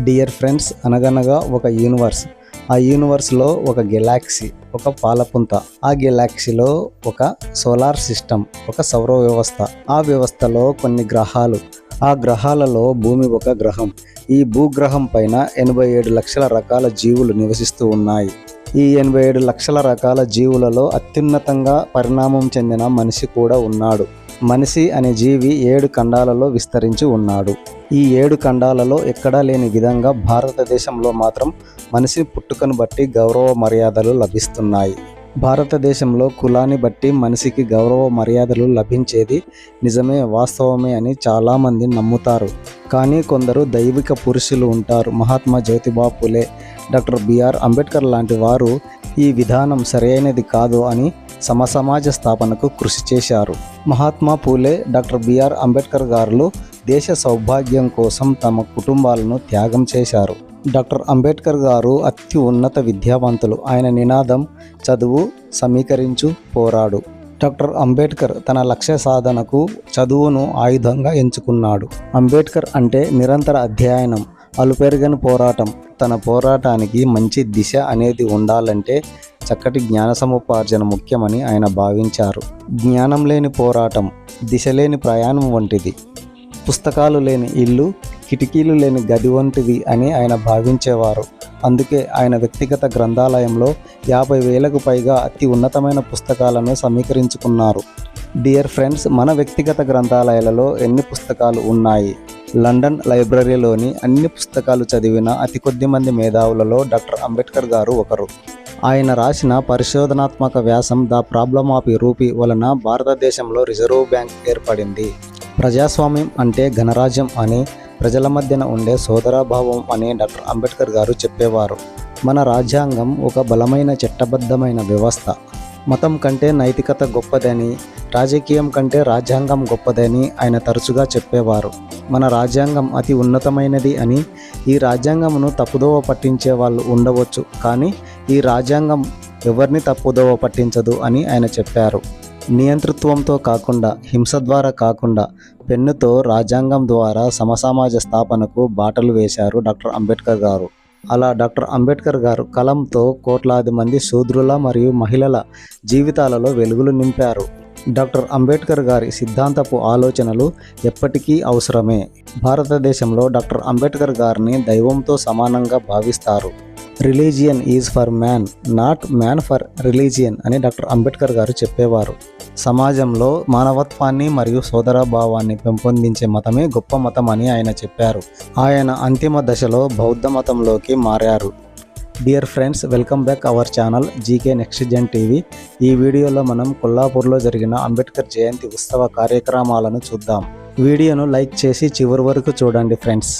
Dear friends, అనగనగా ఒక universe. ఆ యూనివర్స్లో ఒక గెలాక్సీ, ఒక పాలపుంత. ఆ గెలాక్సీలో ఒక సోలార్ సిస్టమ్, ఒక సౌర వ్యవస్థ. ఆ వ్యవస్థలో కొన్ని గ్రహాలు. ఆ గ్రహాలలో భూమి ఒక గ్రహం. ఈ భూగ్రహం పైన 87 లక్షల రకాల జీవులు నివసిస్తూ ఉన్నాయి. ఈ 87 లక్షల రకాల జీవులలో అత్యున్నతంగా పరిణామం చెందిన మనిషి కూడా ఉన్నాడు. మనిషి అనే జీవి 7 ఖండాలలో విస్తరించి ఉన్నాడు. ఈ 7 ఖండాలలో ఎక్కడా లేని విధంగా భారతదేశంలో మాత్రం మనిషి పుట్టుకను బట్టి గౌరవ మర్యాదలు లభిస్తున్నాయి. భారతదేశంలో కులాన్ని బట్టి మనిషికి గౌరవ మర్యాదలు లభించేది నిజమే, వాస్తవమే అని చాలామంది నమ్ముతారు. కానీ కొందరు దైవిక పురుషులు ఉంటారు. మహాత్మా జ్యోతిబా ఫులే, డాక్టర్ బిఆర్ అంబేద్కర్ లాంటి వారు ఈ విధానం సరైనది కాదు అని సమసమాజ స్థాపనకు కృషి చేశారు. మహాత్మా ఫూలే, డాక్టర్ బిఆర్ అంబేద్కర్ గారు దేశ సౌభాగ్యం కోసం తమ కుటుంబాలను త్యాగం చేశారు. డాక్టర్ అంబేద్కర్ గారు అత్యున్నత విద్యావంతులు. ఆయన నినాదం చదువు, సమీకరించు, పోరాడు. డాక్టర్ అంబేద్కర్ తన లక్ష్య సాధనకు చదువును ఆయుధంగా ఎంచుకున్నాడు. అంబేద్కర్ అంటే నిరంతర అధ్యయనం, అలుపెరగని పోరాటం. తన పోరాటానికి మంచి దిశ అనేది ఉండాలంటే చక్కటి జ్ఞాన సముపార్జన ముఖ్యమని ఆయన భావించారు. జ్ఞానం లేని పోరాటం దిశ లేని ప్రయాణం వంటిది. పుస్తకాలు లేని ఇల్లు కిటికీలు లేని గది వంటిది అని ఆయన భావించేవారు. అందుకే ఆయన వ్యక్తిగత గ్రంథాలయంలో 50,000కు పైగా అతి ఉన్నతమైన పుస్తకాలను సమీకరించుకున్నారు. డియర్ ఫ్రెండ్స్, మన వ్యక్తిగత గ్రంథాలయాలలో ఎన్ని పుస్తకాలు ఉన్నాయి? లండన్ లైబ్రరీలోని అన్ని పుస్తకాలు చదివిన అతి కొద్ది మంది మేధావులలో డాక్టర్ అంబేద్కర్ గారు ఒకరు. ఆయన రాసిన పరిశోధనాత్మక వ్యాసం ద ప్రాబ్లమ్ ఆఫ్ రూపీ వలన భారతదేశంలో రిజర్వ్ బ్యాంక్ ఏర్పడింది. ప్రజాస్వామ్యం అంటే గణరాజ్యం అని, ప్రజల మధ్యన ఉండే సోదరభావం అని డాక్టర్ అంబేద్కర్ గారు చెప్పేవారు. మన రాజ్యాంగం ఒక బలమైన చట్టబద్ధమైన వ్యవస్థ. మతం కంటే నైతికత గొప్పదని, రాజకీయం కంటే రాజ్యాంగం గొప్పదని ఆయన తరచుగా చెప్పేవారు. మన రాజ్యాంగం అతి ఉన్నతమైనది అని, ఈ రాజ్యాంగమును తప్పుదోవ పట్టించే వాళ్ళు ఉండవచ్చు, కానీ ఈ రాజ్యాంగం ఎవరిని తప్పుదోవ పట్టించదు అని ఆయన చెప్పారు. నియంతృత్వంతో కాకుండా, హింస ద్వారా కాకుండా, పెన్నుతో రాజ్యాంగం ద్వారా సమసమాజ స్థాపనకు బాటలు వేశారు డాక్టర్ అంబేద్కర్ గారు. అలా డాక్టర్ అంబేద్కర్ గారు కలంతో కోట్లాది మంది శూద్రుల మరియు మహిళల జీవితాలలో వెలుగులు నింపారు. డాక్టర్ అంబేద్కర్ గారి సిద్ధాంతపు ఆలోచనలు ఎప్పటికీ అవసరమే. భారతదేశంలో డాక్టర్ అంబేద్కర్ గారిని దైవంతో సమానంగా భావిస్తారు. Religion is for man, not man for religion అని డాక్టర్ అంబేద్కర్ గారు చెప్పేవారు. సమాజంలో మానవత్వాన్ని మరియు సోదరభావాన్ని పెంపొందించే మతమే గొప్ప మతం అని ఆయన చెప్పారు. ఆయన అంతిమ దశలో బౌద్ధ మతంలోకి మారారు. Dear friends, welcome back our channel GK next gen TV. ఈ వీడియోలో మనం కొల్లాపూర్లో జరిగిన అంబేద్కర్ జయంతి ఉత్సవ కార్యక్రమాలను చూద్దాం. వీడియోను లైక్ చేసి చివరి వరకు చూడండి ఫ్రెండ్స్.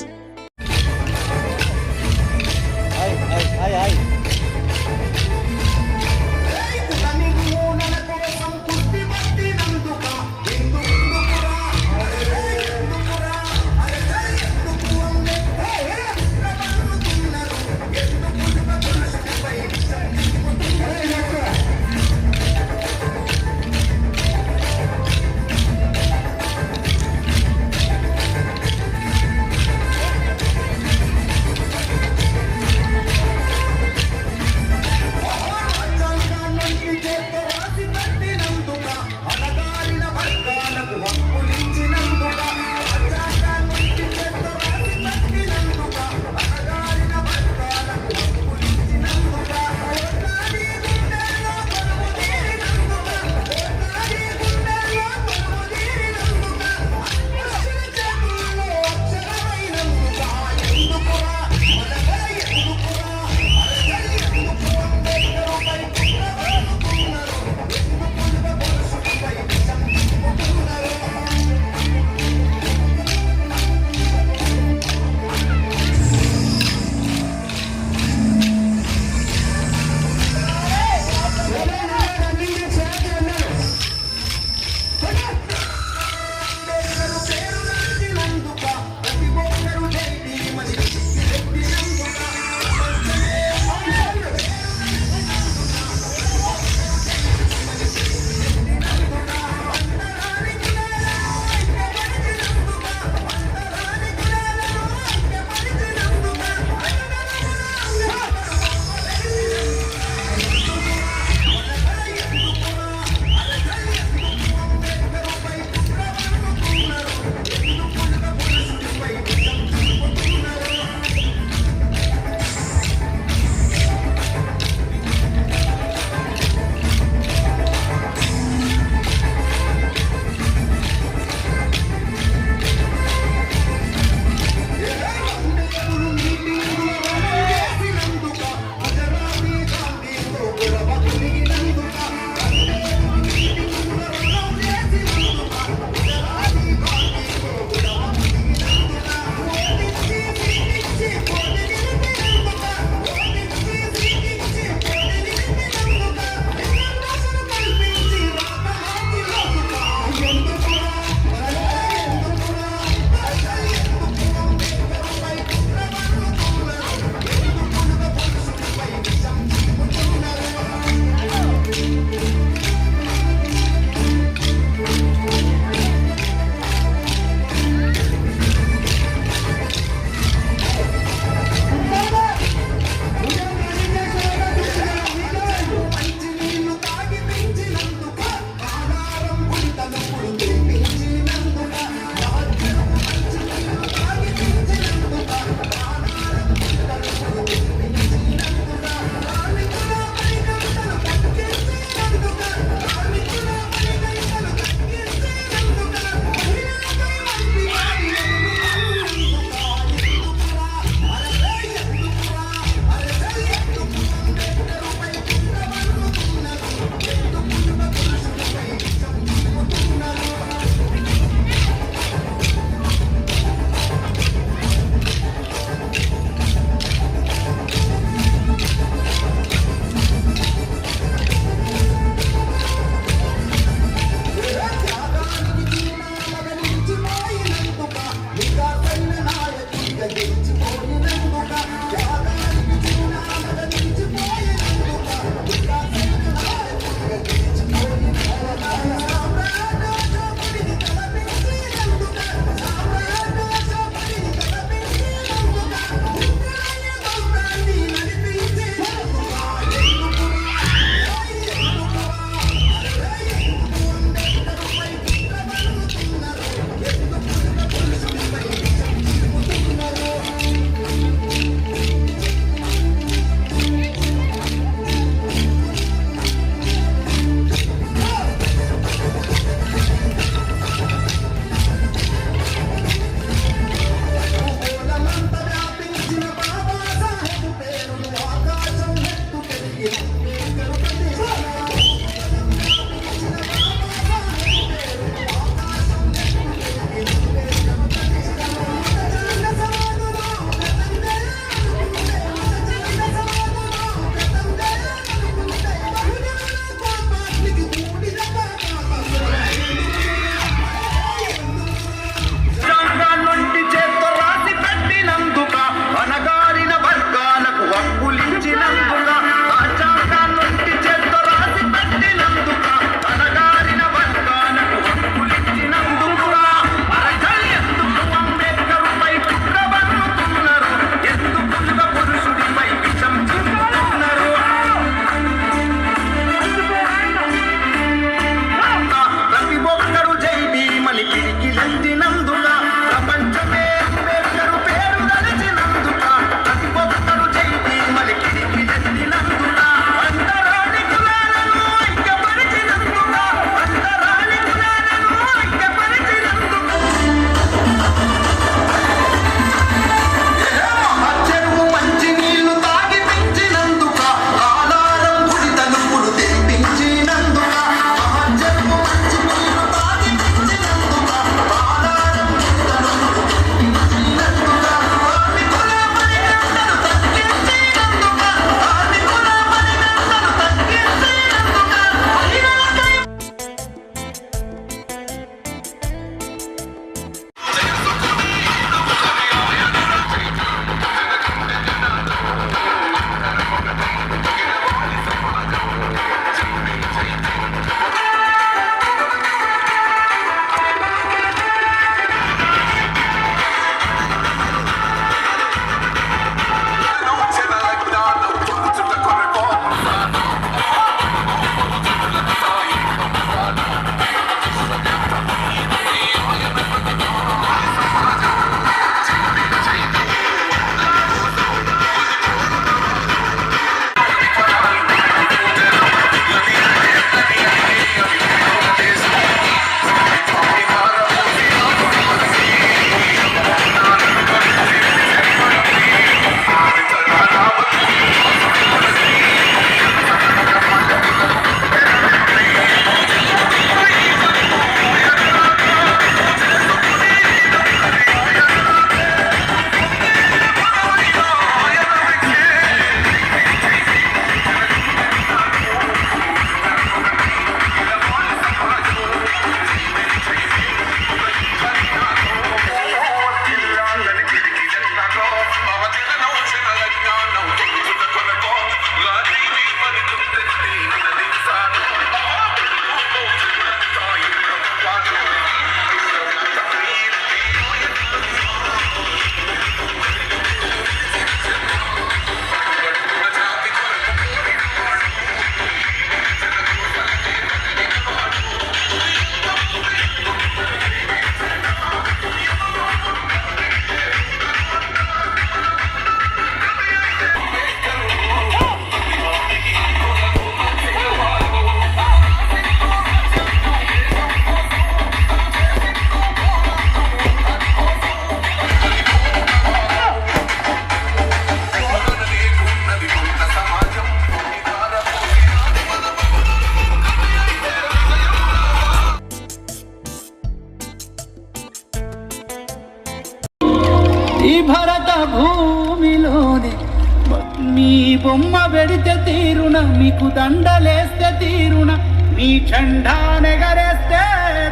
బొమ్మ పెడితే తీరున, మీకు దండలేస్తే తీరున, మీ జెండా నెగరేస్తే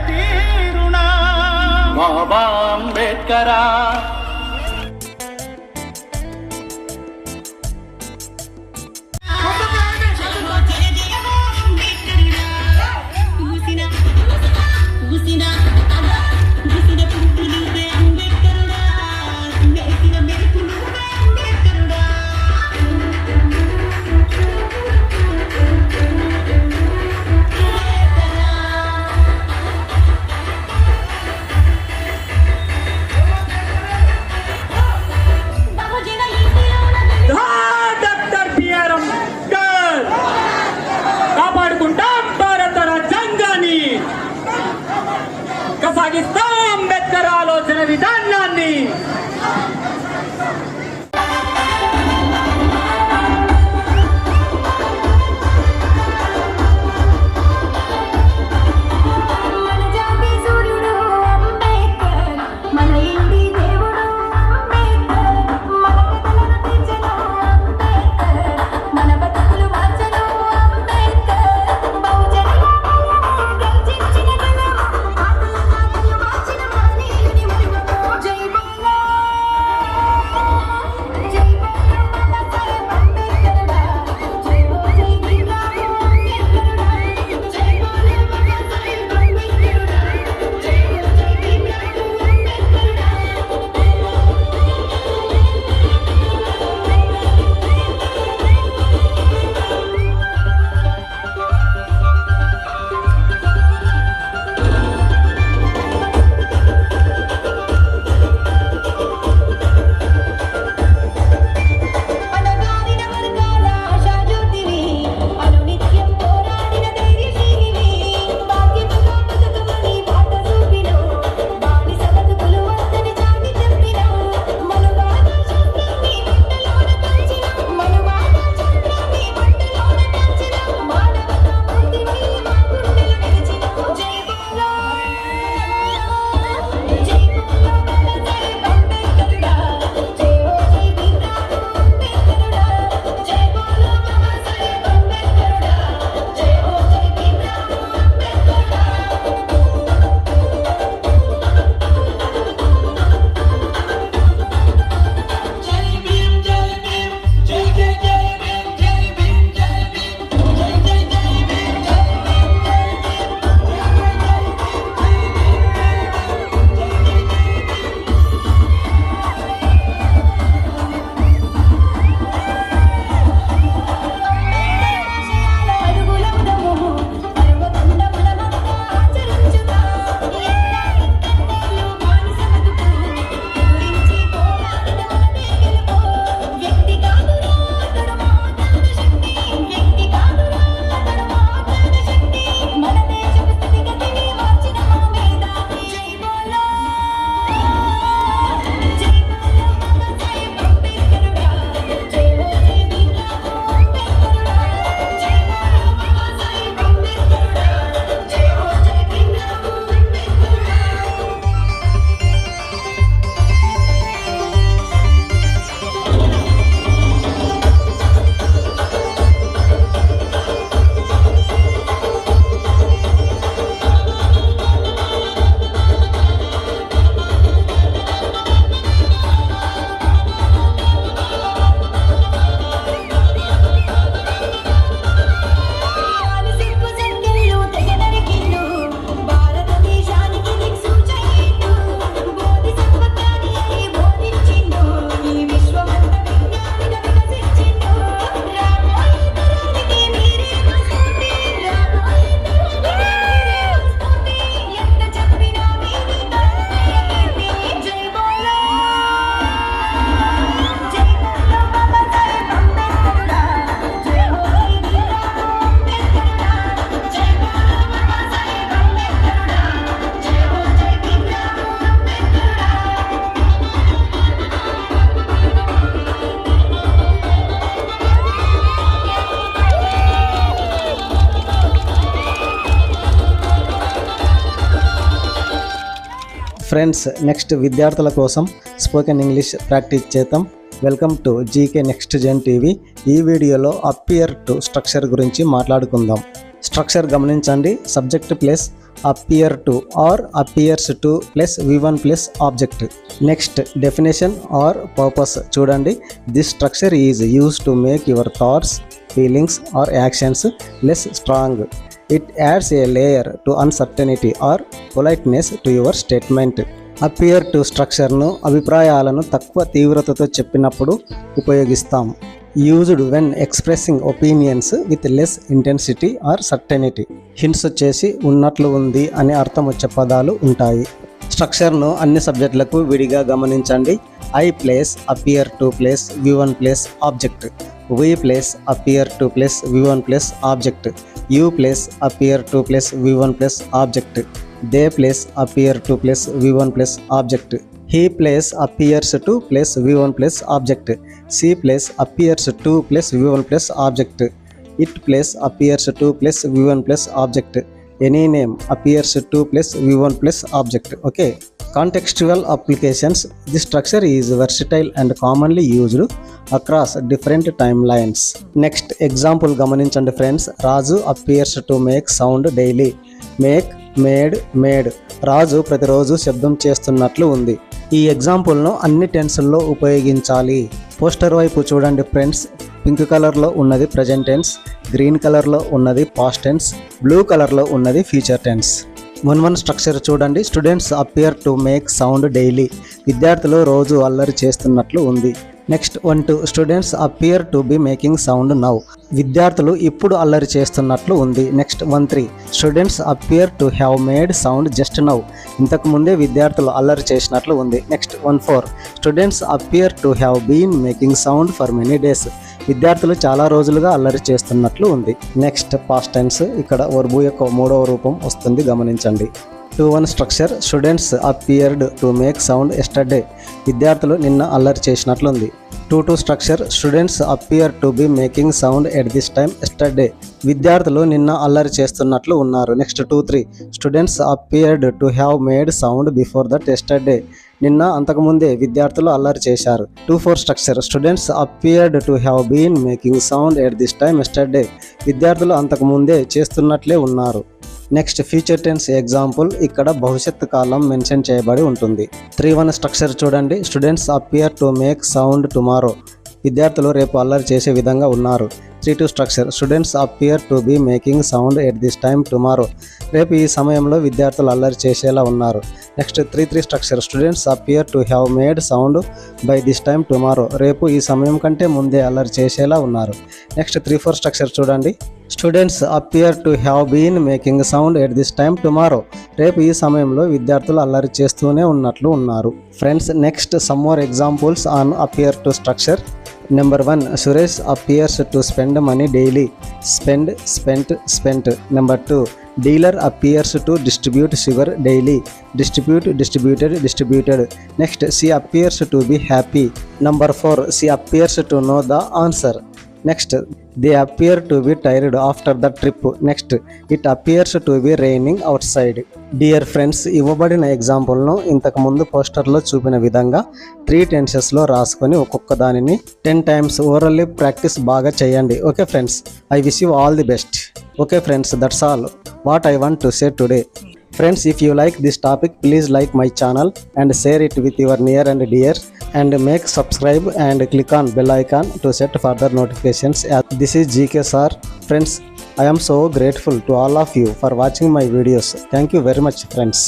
తీరున. బాబా అంబేద్కరా కొనసాగిస్తాం అంబేద్కర్ ఆలోచన విధానాన్ని. ఫ్రెండ్స్, నెక్స్ట్ విద్యార్థుల కోసం స్పోకెన్ ఇంగ్లీష్ ప్రాక్టీస్ చేద్దాం. Welcome to GK next gen TV. ఈ వీడియోలో అపియర్ టు స్ట్రక్చర్ గురించి మాట్లాడుకుందాం. స్ట్రక్చర్ గమనించండి. Subject plus appear to or appears to plus V1 plus object. Next definition or purpose చూడండి. This structure is use to make your thoughts, feelings or actions less strong. It adds a layer to uncertainty or politeness to your statement. Appear to స్ట్రక్చర్ను అభిప్రాయాలను తక్కువ తీవ్రతతో చెప్పినప్పుడు ఉపయోగిస్తాం. Used when expressing opinions with less intensity or certainty. Hints వచ్చేసి ఉన్నట్లు ఉంది అని అర్థం వచ్చే పదాలు ఉంటాయి. స్ట్రక్చర్ను అన్ని సబ్జెక్టులకు విడిగా గమనించండి. I place appear to place V1 place object. We place appear to place V1 place object. You place appear to place V1 place object. They place appear to place V1 place object. He place appears to place V1 place object. She place appears to place V1 place object. It place appears to place V1 place object. Any name appears to plus V1 plus object. Okay. Contextual applications. This structure is versatile and commonly used across different timelines. Next example గమనించండి friends. Raju appears to make sound daily. Make, made, made. రాజు ప్రతిరోజు శబ్దం చేస్తున్నట్లు ఉంది. ఈ ఎగ్జాంపుల్ను అన్ని టెన్స్ల్లో ఉపయోగించాలి. Poster వైపు చూడండి ఫ్రెండ్స్. పింక్ కలర్లో ఉన్నది ప్రజెంట్ టెన్స్, గ్రీన్ కలర్లో ఉన్నది పాస్ట్ టెన్స్, బ్లూ కలర్లో ఉన్నది ఫ్యూచర్ టెన్స్. మున్వన్ స్ట్రక్చర్ చూడండి. Students appear to make sound daily. విద్యార్థులు రోజు అల్లరి చేస్తున్నట్లు ఉంది. Next 1-2 students appear to be making sound now. విద్యార్థులు ఇప్పుడు అల్లరి చేస్తున్నట్లు ఉంది. Next 1-3 students appear to have made sound just now. ఇంతకు ముందే విద్యార్థులు అల్లరి చేసినట్లు ఉంది. Next 1-4 students appear to have been making sound for many days. విద్యార్థులు చాలా రోజులుగా అల్లరి చేస్తున్నట్లు ఉంది. Next past tense. ఇక్కడ వర్బు యొక్క 3వ రూపం వస్తుంది, గమనించండి. 2-1 structure. Students appeared to make sound yesterday. విద్యార్థులు నిన్న అల్లరి చేసినట్లుంది. 2-2 structure. Students appear to be making sound at this time yesterday. విద్యార్థులు నిన్న అల్లరి చేస్తున్నట్లు ఉన్నారు. Next 2-3 students appeared to have made sound before that yesterday. నిన్న అంతకుముందే విద్యార్థులు అల్లరి చేశారు. 2-4 structure. Students appeared to have been making sound at this time yesterday. విద్యార్థులు అంతకుముందే చేస్తున్నట్లే ఉన్నారు. Next future tense example. ఇక్కడ భవిష్యత్తు కాలం మెన్షన్ చేయబడి ఉంటుంది. 3-1 స్ట్రక్చర్ చూడండి. Students appear to make sound tomorrow. విద్యార్థులు రేపు అల్లరి చేసే విధంగా ఉన్నారు. 3-2 structure. Students appear to be making sound at this time tomorrow. రేపు ఈ సమయంలో విద్యార్థులు అల్లరి చేసేలా ఉన్నారు. Next 3-3 structure. Students appear to have made sound by this time tomorrow. రేపు ఈ సమయం కంటే ముందే అల్లరి చేసేలా ఉన్నారు. నెక్స్ట్ 3-4 స్ట్రక్చర్ చూడండి. Students appear to have been making sound at this time tomorrow. రేపు ఈ సమయంలో విద్యార్థులు అల్లరి చేస్తూనే ఉన్నట్లు ఉన్నారు. Friends, next some more examples on appear to structure. Number 1 Suresh appears to spend money daily. Spend, spent, spent. Number 2 dealer appears to distribute sugar daily. Distribute, distributed, distributed. Next she appears to be happy. Number 4 she appears to know the answer. Next they appear to be tired after the trip. Next it appears to be raining out side. Dear friends, ఇవ్వబడిన ఎగ్జాంపుల్ను ఇంతకుముందు పోస్టర్లో చూపిన విధంగా 3 టెన్సెస్లో రాసుకొని ఒక్కొక్క దానిని 10 times orally practice బాగా చేయండి. Okay friends, I wish you all the best. Okay friends, that's all what I want to say today. Friends, if you like this topic, please like my channel and share it with your near and dear, and make subscribe and click on bell icon to set further notifications. This is GK Sir. Friends, I am so grateful to all of you for watching my videos. Thank you very much, friends.